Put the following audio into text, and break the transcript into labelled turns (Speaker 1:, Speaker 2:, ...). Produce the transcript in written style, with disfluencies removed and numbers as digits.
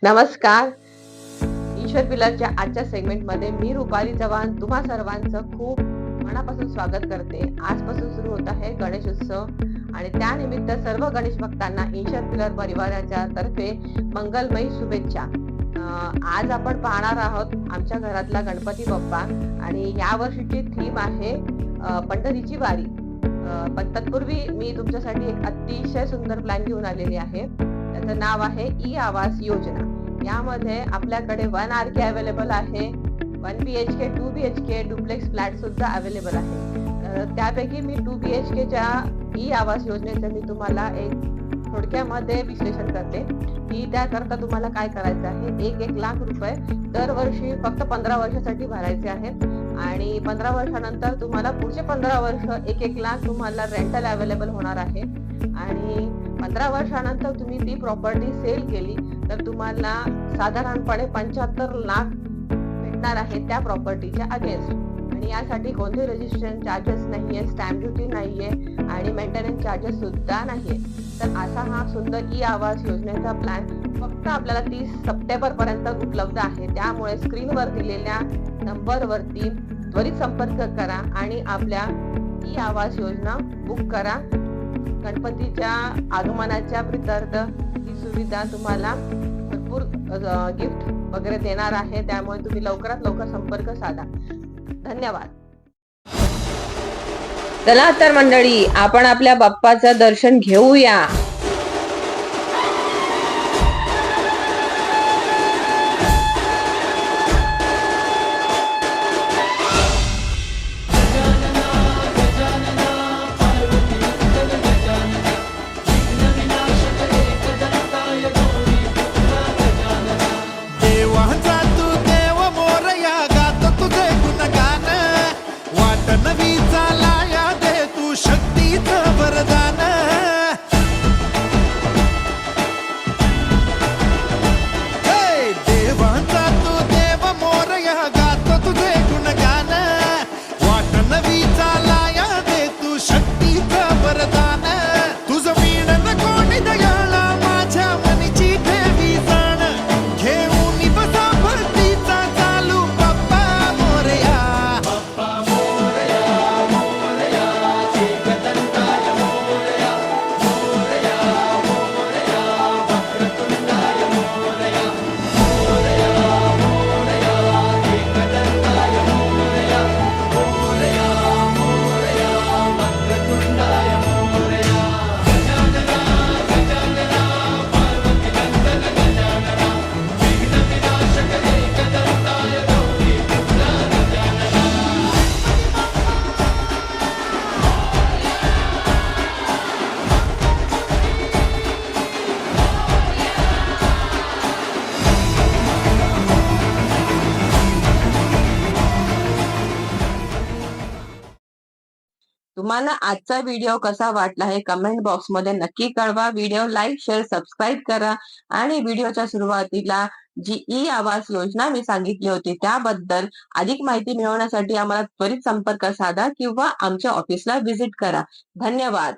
Speaker 1: नमस्कार. ईश्वर पिलरच्या आजच्या सेगमेंटमध्ये मी रुपाली चव्हाण तुम्हा सर्वांचं खूप मनापासून स्वागत करते. आजपासून सुरू होत आहे गणेश उत्सव आणि त्यानिमित्त सर्व गणेश भक्तांना ईश्वर पिलर परिवाराच्या तर्फे मंगलमयी शुभेच्छा. आज आपण पाहणार आहोत आमच्या घरातला गणपती बाप्पा आणि या वर्षीची थीम आहे पंढरीची वारी. पण तत्पूर्वी मी तुमच्यासाठी एक अतिशय सुंदर प्लॅन घेऊन आलेली आहे. त्याचं नाव आहे ई आवास योजना. यामध्ये आपल्याकडे 1 RK अवेलेबल आहे, 1 BHK, 2 BHK डुप्लेक्स फ्लॅट सुद्धा अवेलेबल आहे. त्यापैकी मी 2 BHK च्या ई आवास योजनेचं मी तुम्हाला एक थोडक्यामध्ये विश्लेषण करते की त्याकरता तुम्हाला काय करायचं आहे. 1 लाख रुपये दरवर्षी फक्त 15 वर्षासाठी भरायचे आहेत आणि 15 वर्षानंतर तुम्हाला पुढचे 15 वर्ष 1 लाख तुम्हाला रेंटल अवेलेबल होणार आहे आणि 15 वर्षानंतर तुम्ही ती प्रॉपर्टी सेल केली तर तुम्हाला साधारणपणे 75 लाख भेटणार आहे त्या प्रॉपर्टीच्या अगेन्स्ट. आणि यासाठी कोणते रजिस्ट्रेशन चार्जेस नाहीये, स्टॅम्प ड्युटी नाहीये आणि मेंटेनन्स चार्जेस सुद्धा नाहीये. तर असा हा सुंदर ई आवास योजनेचा प्लॅन फक्त आपल्याला 30 सप्टेंबर पर्यंत उपलब्ध आहे. त्यामुळे स्क्रीनवर दिलेल्या नंबरवरती त्वरित संपर्क करा आणि आपल्या ई आवास योजना बुक करा. गणपतीच्या आगमनाच्या प्रित्यर्थ ही सुविधा तुम्हाला भरपूर गिफ्ट वगैरे देणार आहे. त्यामुळे तुम्ही लवकरात लवकर संपर्क साधा. धन्यवाद. चला तर मंडळी, आपण आपल्या बाप्पाचं दर्शन घेऊया. तुम्हाला आजचा व्हिडिओ कसा वाटला हे कमेंट बॉक्स मध्ये नक्की कळवा. व्हिडिओ लाईक, शेअर, सबस्क्राईब करा आणि व्हिडिओच्या सुरुवातीला जी ई आवास योजना मी सांगितली होती त्याबद्दल अधिक माहिती मिळवण्यासाठी आम्हाला त्वरित संपर्क साधा किंवा आमच्या ऑफिसला व्हिजिट करा. धन्यवाद.